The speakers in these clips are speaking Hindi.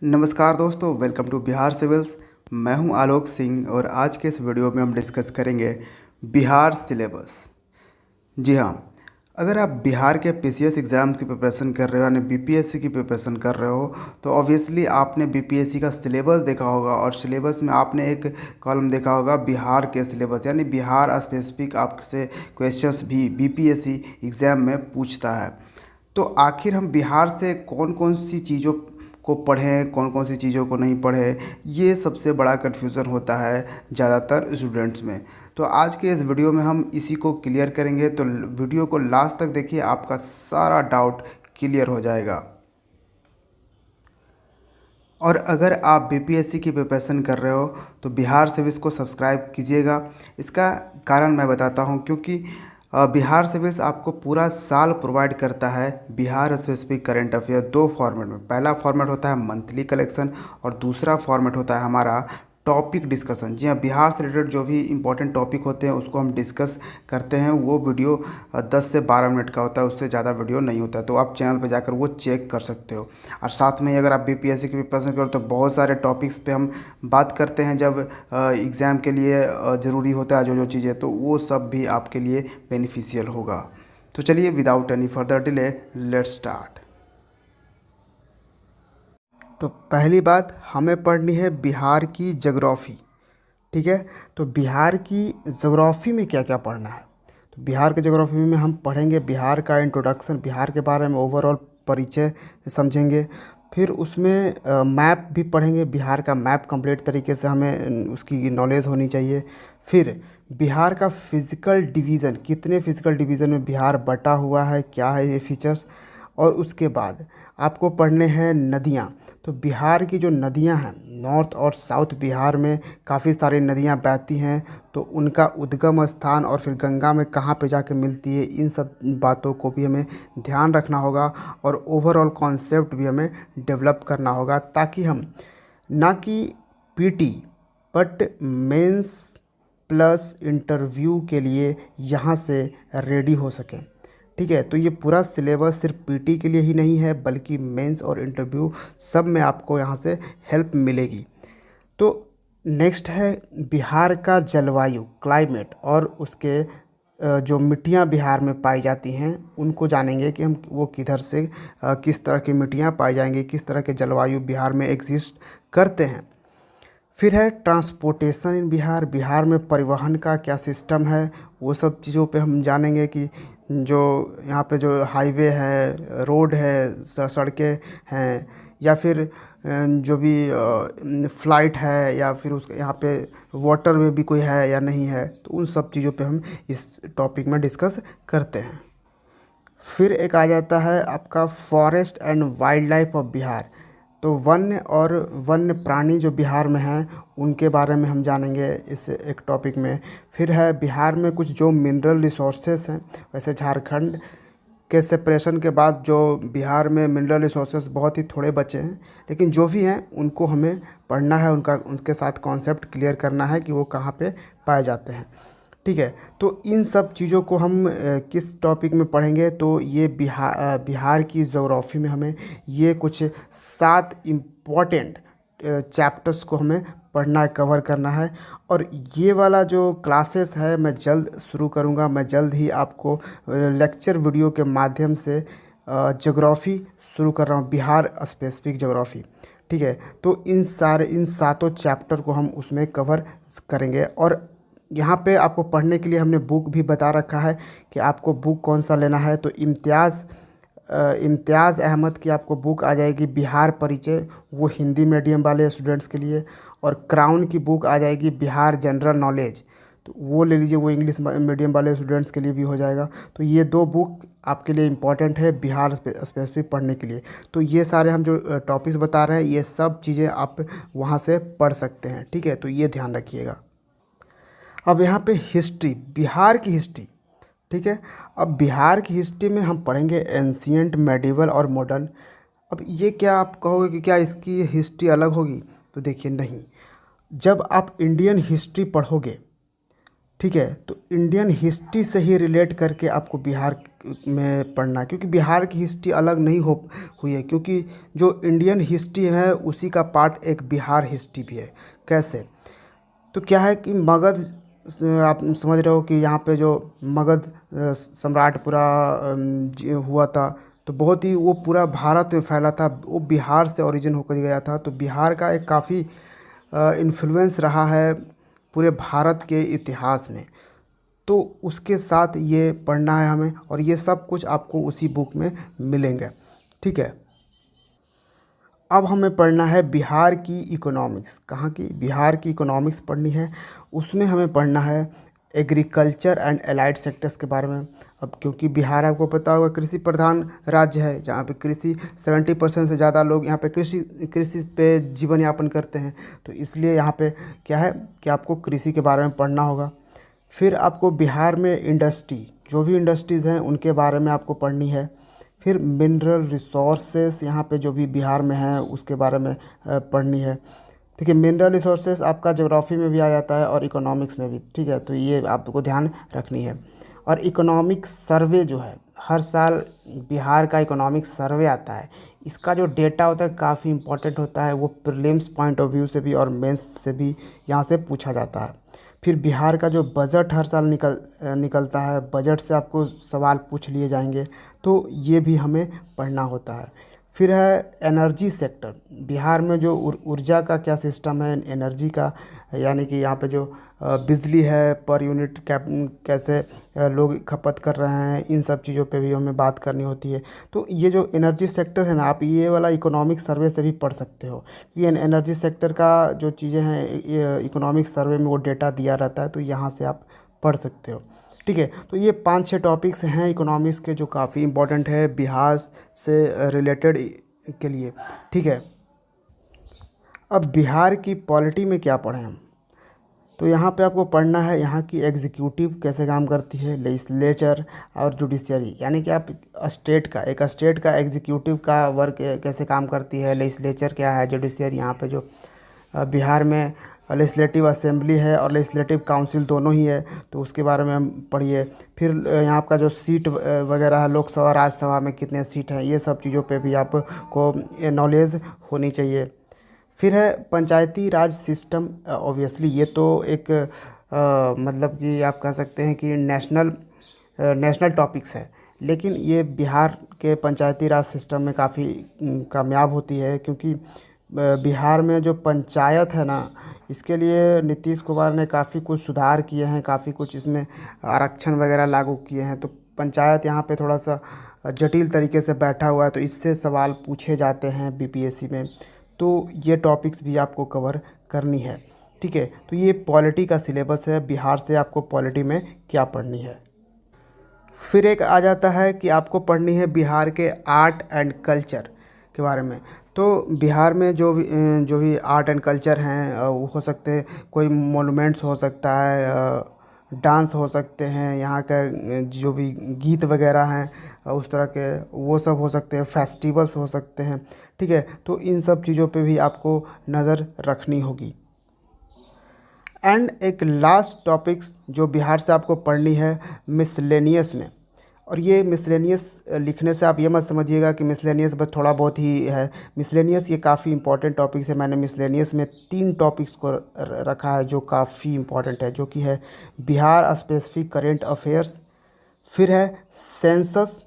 नमस्कार दोस्तों, वेलकम टू बिहार सिविल्स। मैं हूं आलोक सिंह और आज के इस वीडियो में हम डिस्कस करेंगे बिहार सिलेबस। जी हाँ, अगर आप बिहार के पीसीएस एग्ज़ाम की प्रिपरेशन कर रहे हो यानी बीपीएससी की प्रिपरेशन कर रहे हो तो ऑब्वियसली आपने बीपीएससी का सिलेबस देखा होगा और सिलेबस में आपने एक कॉलम देखा होगा बिहार के सिलेबस, यानी बिहार स्पेसिफिक आपसे क्वेश्चंस भी बीपीएससी एग्ज़ाम में पूछता है। तो आखिर हम बिहार से कौन कौन सी चीज़ों को पढ़ें, कौन कौन सी चीज़ों को नहीं पढ़ें, ये सबसे बड़ा कन्फ्यूज़न होता है ज़्यादातर स्टूडेंट्स में। तो आज के इस वीडियो में हम इसी को क्लियर करेंगे, तो वीडियो को लास्ट तक देखिए, आपका सारा डाउट क्लियर हो जाएगा। और अगर आप बीपीएससी की प्रिपरेशन कर रहे हो तो बिहार सिविल्स को सब्सक्राइब कीजिएगा। इसका कारण मैं बताता हूँ, क्योंकि बिहार सिविल्स आपको पूरा साल प्रोवाइड करता है बिहार स्पेसिफिक करंट अफेयर दो फॉर्मेट में। पहला फॉर्मेट होता है मंथली कलेक्शन और दूसरा फॉर्मेट होता है हमारा टॉपिक डिस्कशन। जी हाँ, बिहार से रिलेटेड जो भी इंपॉर्टेंट टॉपिक होते हैं उसको हम डिस्कस करते हैं। वो वीडियो 10 से 12 मिनट का होता है, उससे ज़्यादा वीडियो नहीं होता है, तो आप चैनल पर जाकर वो चेक कर सकते हो। और साथ में अगर आप बीपीएससी की प्रिपरेशन करो तो बहुत सारे टॉपिक्स पे हम बात करते हैं जब एग्ज़ाम के लिए ज़रूरी होता है जो जो चीज़ें, तो वो सब भी आपके लिए बेनिफिशियल होगा। तो चलिए without any further delay let's start. तो पहली बात हमें पढ़नी है बिहार की ज्योग्राफी। ठीक है, तो बिहार की ज्योग्राफी में क्या क्या पढ़ना है। तो बिहार के ज्योग्राफी में हम पढ़ेंगे बिहार का इंट्रोडक्शन, बिहार के बारे में ओवरऑल परिचय समझेंगे। फिर उसमें मैप भी पढ़ेंगे, बिहार का मैप कंप्लीट तरीके से हमें उसकी नॉलेज होनी चाहिए। फिर बिहार का फिज़िकल डिवीज़न, कितने फिज़िकल डिवीज़न में बिहार बटा हुआ है, क्या है ये फीचर्स। और उसके बाद आपको पढ़ने हैं नदियाँ। तो बिहार की जो नदियाँ हैं, नॉर्थ और साउथ बिहार में काफ़ी सारी नदियाँ बहती हैं, तो उनका उद्गम स्थान और फिर गंगा में कहाँ पे जाके मिलती है, इन सब बातों को भी हमें ध्यान रखना होगा। और ओवरऑल कॉन्सेप्ट भी हमें डेवलप करना होगा, ताकि हम ना कि PT but mains plus interview के लिए यहाँ से रेडी हो सकें। ठीक है, तो ये पूरा सिलेबस सिर्फ पीटी के लिए ही नहीं है, बल्कि मेंस और इंटरव्यू सब में आपको यहाँ से हेल्प मिलेगी। तो नेक्स्ट है बिहार का जलवायु, क्लाइमेट, और उसके जो मिट्टियाँ बिहार में पाई जाती हैं उनको जानेंगे कि हम वो किधर से किस तरह की मिट्टियाँ पाई जाएंगी, किस तरह के जलवायु बिहार में एग्जिस्ट करते हैं। फिर है ट्रांसपोर्टेशन इन बिहार, बिहार में परिवहन का क्या सिस्टम है, वो सब चीज़ों पे हम जानेंगे कि जो यहाँ पे जो हाईवे है, रोड है, सड़कें हैं, या फिर जो भी फ़्लाइट है, या फिर उसके यहाँ पे वाटर वे भी कोई है या नहीं है, तो उन सब चीज़ों पे हम इस टॉपिक में डिस्कस करते हैं। फिर एक आ जाता है आपका forest and wild life of Bihar. तो वन्य और वन्य प्राणी जो बिहार में हैं उनके बारे में हम जानेंगे इस एक टॉपिक में। फिर है बिहार में कुछ जो मिनरल रिसोर्सेस हैं, वैसे झारखंड के सेपरेशन के बाद जो बिहार में मिनरल रिसोर्सेस बहुत ही थोड़े बचे हैं, लेकिन जो भी हैं उनको हमें पढ़ना है, उनके साथ कॉन्सेप्ट क्लियर करना है कि वो कहाँ पे पाए जाते हैं। ठीक है, तो इन सब चीज़ों को हम किस टॉपिक में पढ़ेंगे, तो ये बिहार की ज्योग्राफी में हमें ये कुछ 7 इम्पॉर्टेंट चैप्टर्स को हमें पढ़ना है, कवर करना है। और ये वाला जो क्लासेस है मैं जल्द शुरू करूँगा, मैं जल्द ही आपको लेक्चर वीडियो के माध्यम से ज्योग्राफी शुरू कर रहा हूँ, बिहार स्पेसिफिक ज्योग्राफी। ठीक है, तो इन सातों चैप्टर को हम उसमें कवर करेंगे। और यहाँ पे आपको पढ़ने के लिए हमने बुक भी बता रखा है कि आपको बुक कौन सा लेना है। तो इम्तियाज़ अहमद की आपको बुक आ जाएगी बिहार परिचय, वो हिंदी मीडियम वाले स्टूडेंट्स के लिए। और क्राउन की बुक आ जाएगी बिहार जनरल नॉलेज, तो वो ले लीजिए, वो इंग्लिश मीडियम वाले स्टूडेंट्स के लिए भी हो जाएगा। तो ये 2 बुक आपके लिए इम्पॉर्टेंट है बिहार स्पेसिफिक पढ़ने के लिए। तो ये सारे हम जो टॉपिक्स बता रहे हैं ये सब चीज़ें आप वहाँ से पढ़ सकते हैं। ठीक है, तो ये ध्यान रखिएगा। अब यहाँ पे हिस्ट्री, बिहार की हिस्ट्री। ठीक है, अब बिहार की हिस्ट्री में हम पढ़ेंगे एंशियंट, मेडिवल और मॉडर्न। अब ये क्या आप कहोगे कि क्या इसकी हिस्ट्री अलग होगी, तो देखिए नहीं। जब आप इंडियन हिस्ट्री पढ़ोगे, ठीक है, तो इंडियन हिस्ट्री से ही रिलेट करके आपको बिहार में पढ़ना है, क्योंकि बिहार की हिस्ट्री अलग नहीं हो हुई है, क्योंकि जो इंडियन हिस्ट्री है उसी का पार्ट एक बिहार हिस्ट्री भी है। कैसे? तो क्या है कि मगध, आप समझ रहे हो कि यहाँ पे जो मगध सम्राट पूरा हुआ था, तो बहुत ही वो पूरा भारत में फैला था, वो बिहार से ओरिजिन होकर गया था। तो बिहार का एक काफ़ी इन्फ्लुएंस रहा है पूरे भारत के इतिहास में। तो उसके साथ ये पढ़ना है हमें, और ये सब कुछ आपको उसी बुक में मिलेंगे। ठीक है। अब हमें पढ़ना है बिहार की इकोनॉमिक्स। कहाँ की? बिहार की इकोनॉमिक्स पढ़नी है। उसमें हमें पढ़ना है एग्रीकल्चर एंड एलाइड सेक्टर्स के बारे में। अब क्योंकि बिहार आपको पता होगा कृषि प्रधान राज्य है, जहाँ पे कृषि 70% से ज़्यादा लोग यहाँ पे कृषि पे जीवन यापन करते हैं। तो इसलिए यहाँ पे क्या है कि आपको कृषि के बारे में पढ़ना होगा। फिर आपको बिहार में इंडस्ट्री, जो भी इंडस्ट्रीज़ हैं उनके बारे में आपको पढ़नी है। फिर मिनरल रिसोर्सेस यहाँ पे जो भी बिहार में है उसके बारे में पढ़नी है। ठीक है। मिनरल रिसोर्सेस आपका ज्योग्राफी में भी आ जाता है और इकोनॉमिक्स में भी। ठीक है, तो ये आपको ध्यान रखनी है। और इकोनॉमिक सर्वे जो है, हर साल बिहार का इकोनॉमिक सर्वे आता है। इसका जो डेटा होता है काफ़ी इंपॉर्टेंट होता है, वो प्रीलिम्स पॉइंट ऑफ व्यू से भी और मेंस से भी यहाँ से पूछा जाता है। फिर बिहार का जो बजट हर साल निकलता है, बजट से आपको सवाल पूछ लिए जाएंगे, तो ये भी हमें पढ़ना होता है। फिर है एनर्जी सेक्टर। बिहार में जो ऊर्जा का क्या सिस्टम है, एनर्जी का, यानी कि यहाँ पे जो बिजली है पर यूनिट कैसे लोग खपत कर रहे हैं, इन सब चीज़ों पे भी हमें बात करनी होती है। तो ये जो एनर्जी सेक्टर है ना, आप ये वाला इकोनॉमिक सर्वे से भी पढ़ सकते हो। ये एनर्जी सेक्टर का जो चीज़ें हैं इकोनॉमिक सर्वे में वो डेटा दिया रहता है, तो यहाँ से आप पढ़ सकते हो। ठीक है। तो ये 5-6 टॉपिक्स हैं इकोनॉमिक्स के जो काफ़ी इंपॉर्टेंट है बिहार से रिलेटेड के लिए। ठीक है। अब बिहार की पॉलिटी में क्या पढ़ें हम? तो यहाँ पे आपको पढ़ना है यहाँ की एग्जीक्यूटिव कैसे काम करती है, लेजिस्लेचर और जुडिशरी, यानी कि आप स्टेट का एग्जीक्यूटिव का वर्क कैसे काम करती है, लेजिस्लेचर क्या है, जुडिशरी। यहाँ पे जो बिहार में लेजिस्लेटिव असेंबली है और लेजिस्लेटिव काउंसिल दोनों ही है, तो उसके बारे में हम पढ़िए। फिर यहाँ का जो सीट वगैरह है, लोकसभा राज्यसभा में कितने सीट हैं, ये सब चीज़ों पे भी आपको नॉलेज होनी चाहिए। फिर है पंचायती राज सिस्टम। ऑब्वियसली ये तो एक मतलब कि आप कह सकते हैं कि नेशनल टॉपिक्स है, लेकिन ये बिहार के पंचायती राज सिस्टम में काफ़ी कामयाब होती है, क्योंकि बिहार में जो पंचायत है ना, इसके लिए नीतीश कुमार ने काफ़ी कुछ सुधार किए हैं, काफ़ी कुछ इसमें आरक्षण वगैरह लागू किए हैं। तो पंचायत यहाँ पे थोड़ा सा जटिल तरीके से बैठा हुआ है, तो इससे सवाल पूछे जाते हैं बीपीएससी में। तो ये टॉपिक्स भी आपको कवर करनी है। ठीक है। तो ये पॉलिटी का सिलेबस है, बिहार से आपको पॉलिटी में क्या पढ़नी है। फिर एक आ जाता है कि आपको पढ़नी है बिहार के आर्ट एंड कल्चर के बारे में। तो बिहार में जो भी आर्ट एंड कल्चर हैं वो हो सकते हैं, कोई मोनूमेंट्स हो सकता है, डांस हो सकते हैं, यहाँ का जो भी गीत वगैरह हैं उस तरह के वो सब हो सकते हैं, फेस्टिवल्स हो सकते हैं। ठीक है। तो इन सब चीज़ों पे भी आपको नज़र रखनी होगी। एंड एक लास्ट टॉपिक्स जो बिहार से आपको पढ़नी है मिसलेनियस में। और ये मिसलेनियस लिखने से आप ये मत समझिएगा कि मिसलेनियस बस थोड़ा बहुत ही है। मिसलेनियस ये काफ़ी इंपॉर्टेंट टॉपिक्स है। मैंने मिसलेनियस में 3 टॉपिक्स को रखा है जो काफ़ी इंपॉर्टेंट है, जो कि है बिहार स्पेसिफिक करेंट अफेयर्स। फिर है सेंसस,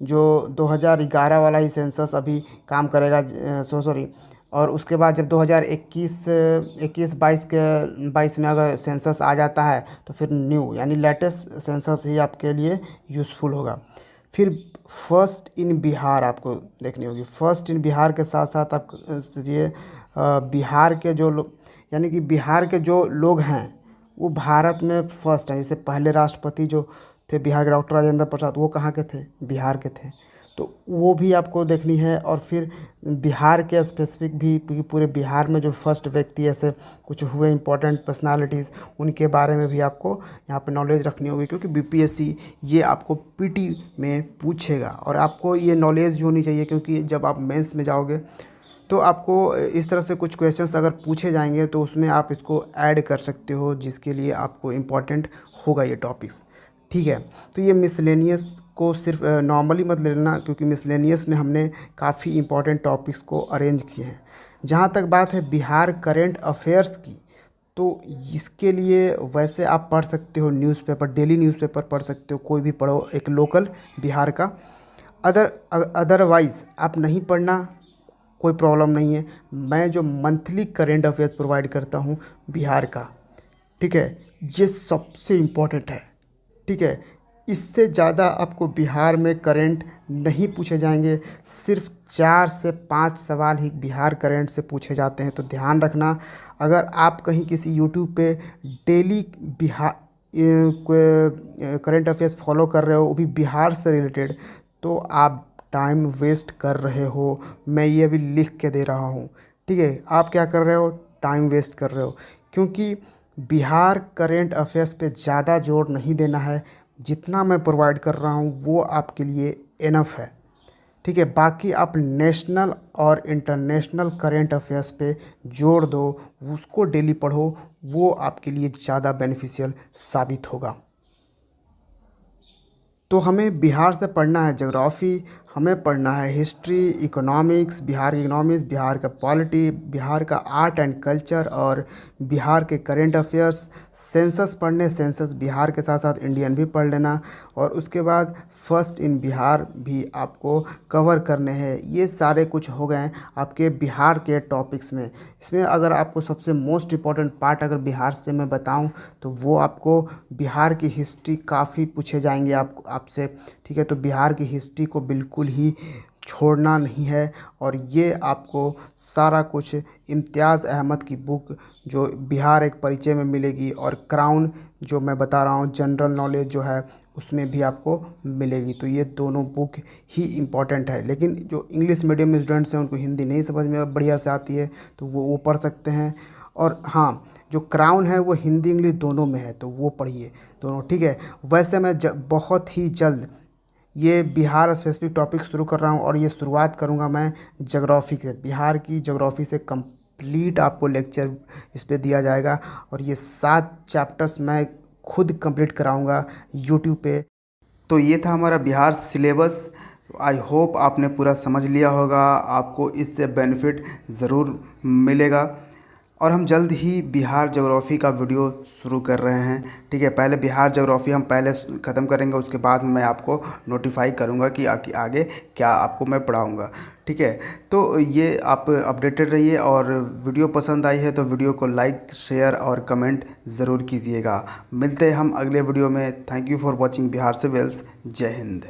जो 2011 वाला ही सेंसस अभी काम करेगा, सॉरी। और उसके बाद जब 2021-22 में अगर सेंसस आ जाता है तो फिर न्यू यानी लेटेस्ट सेंसस ही आपके लिए यूज़फुल होगा। फिर फर्स्ट इन बिहार आपको देखनी होगी। फर्स्ट इन बिहार के साथ साथ आप ये बिहार के जो लोग, यानी कि बिहार के जो लोग हैं वो भारत में फर्स्ट हैं। जैसे पहले राष्ट्रपति जो थे बिहार के डॉक्टर राजेंद्र प्रसाद, वो कहाँ के थे? बिहार के थे। तो वो भी आपको देखनी है। और फिर बिहार के स्पेसिफिक भी पूरे बिहार में जो फर्स्ट व्यक्ति ऐसे कुछ हुए इंपॉर्टेंट पर्सनालिटीज़, उनके बारे में भी आपको यहाँ पे नॉलेज रखनी होगी, क्योंकि बीपीएससी ये आपको पीटी में पूछेगा और आपको ये नॉलेज होनी चाहिए, क्योंकि जब आप मेंस में जाओगे तो आपको इस तरह से कुछ क्वेश्चंस अगर पूछे जाएंगे तो उसमें आप इसको ऐड कर सकते हो, जिसके लिए आपको इम्पॉर्टेंट होगा ये टॉपिक्स। ठीक है। तो ये मिसलेनियस इसको सिर्फ नॉर्मली मत लेना, क्योंकि मिसलेनियस में हमने काफ़ी इंपॉर्टेंट टॉपिक्स को अरेंज किए हैं। जहाँ तक बात है बिहार करंट अफेयर्स की, तो इसके लिए वैसे आप पढ़ सकते हो न्यूज़पेपर, डेली न्यूज़पेपर पढ़ सकते हो, कोई भी पढ़ो एक लोकल बिहार का। अदरवाइज़ आप नहीं पढ़ना, कोई प्रॉब्लम नहीं है। मैं जो मंथली करेंट अफेयर्स प्रोवाइड करता हूँ बिहार का, ठीक है, ये सबसे इम्पोर्टेंट है, ठीक है। इससे ज़्यादा आपको बिहार में करंट नहीं पूछे जाएंगे। सिर्फ 4 से 5 सवाल ही बिहार करंट से पूछे जाते हैं। तो ध्यान रखना, अगर आप कहीं किसी यूट्यूब पे daily Bihar current affairs follow कर रहे हो, वो भी बिहार से रिलेटेड, तो आप टाइम वेस्ट कर रहे हो। मैं ये अभी लिख के दे रहा हूँ, ठीक है। आप क्या कर रहे हो, टाइम वेस्ट कर रहे हो, क्योंकि बिहार करंट अफेयर्स पे ज़्यादा जोर नहीं देना है। जितना मैं प्रोवाइड कर रहा हूँ वो आपके लिए इनफ है, ठीक है। बाकी आप नेशनल और इंटरनेशनल करंट अफेयर्स पे जोर दो, उसको डेली पढ़ो, वो आपके लिए ज़्यादा बेनिफिशियल साबित होगा। तो हमें बिहार से पढ़ना है ज्योग्राफ़ी, हमें पढ़ना है हिस्ट्री, इकोनॉमिक्स, बिहार की इकोनॉमिक्स, बिहार का पॉलिटी, बिहार का आर्ट एंड कल्चर और बिहार के करंट अफेयर्स। सेंसस पढ़ने, सेंसस बिहार के साथ साथ इंडियन भी पढ़ लेना, और उसके बाद फर्स्ट इन बिहार भी आपको कवर करने हैं। ये सारे कुछ हो गए आपके बिहार के टॉपिक्स में। इसमें अगर आपको सबसे मोस्ट इम्पॉर्टेंट पार्ट अगर बिहार से मैं बताऊं, तो वो आपको बिहार की हिस्ट्री काफ़ी पूछे जाएंगे आपसे, ठीक है। तो बिहार की हिस्ट्री को बिल्कुल ही छोड़ना नहीं है, और ये आपको सारा कुछ इम्तियाज़ अहमद की बुक जो बिहार एक परिचय में मिलेगी, और क्राउन जो मैं बता रहा हूँ जनरल नॉलेज जो है उसमें भी आपको मिलेगी। तो ये दोनों बुक ही इम्पॉर्टेंट है। लेकिन जो इंग्लिश मीडियम में स्टूडेंट्स हैं उनको हिंदी नहीं समझ में बढ़िया से आती है, तो वो पढ़ सकते हैं। और हाँ, जो क्राउन है वो हिंदी इंग्लिश दोनों में है, तो वो पढ़िए दोनों, ठीक है। वैसे मैं बहुत ही जल्द ये बिहार स्पेसिफिक टॉपिक शुरू कर रहा हूँ, और ये शुरुआत करूँगा मैं ज्योग्राफी से। बिहार की ज्योग्राफी से कंप्लीट आपको लेक्चर इस पे दिया जाएगा, और ये 7 चैप्टर्स मैं खुद कंप्लीट कराऊंगा यूट्यूब पे। तो ये था हमारा बिहार सिलेबस। आई होप आपने पूरा समझ लिया होगा, आपको इससे बेनिफिट ज़रूर मिलेगा। और हम जल्द ही बिहार ज्योग्राफी का वीडियो शुरू कर रहे हैं, ठीक है। पहले बिहार ज्योग्राफी हम पहले ख़त्म करेंगे, उसके बाद मैं आपको नोटिफाई करूंगा कि आगे क्या आपको मैं पढ़ाऊंगा, ठीक है। तो ये आप अपडेटेड रहिए, और वीडियो पसंद आई है तो वीडियो को लाइक, शेयर और कमेंट ज़रूर कीजिएगा। मिलते हैं हम अगले वीडियो में। Thank you for watching Bihar civils. जय हिंद।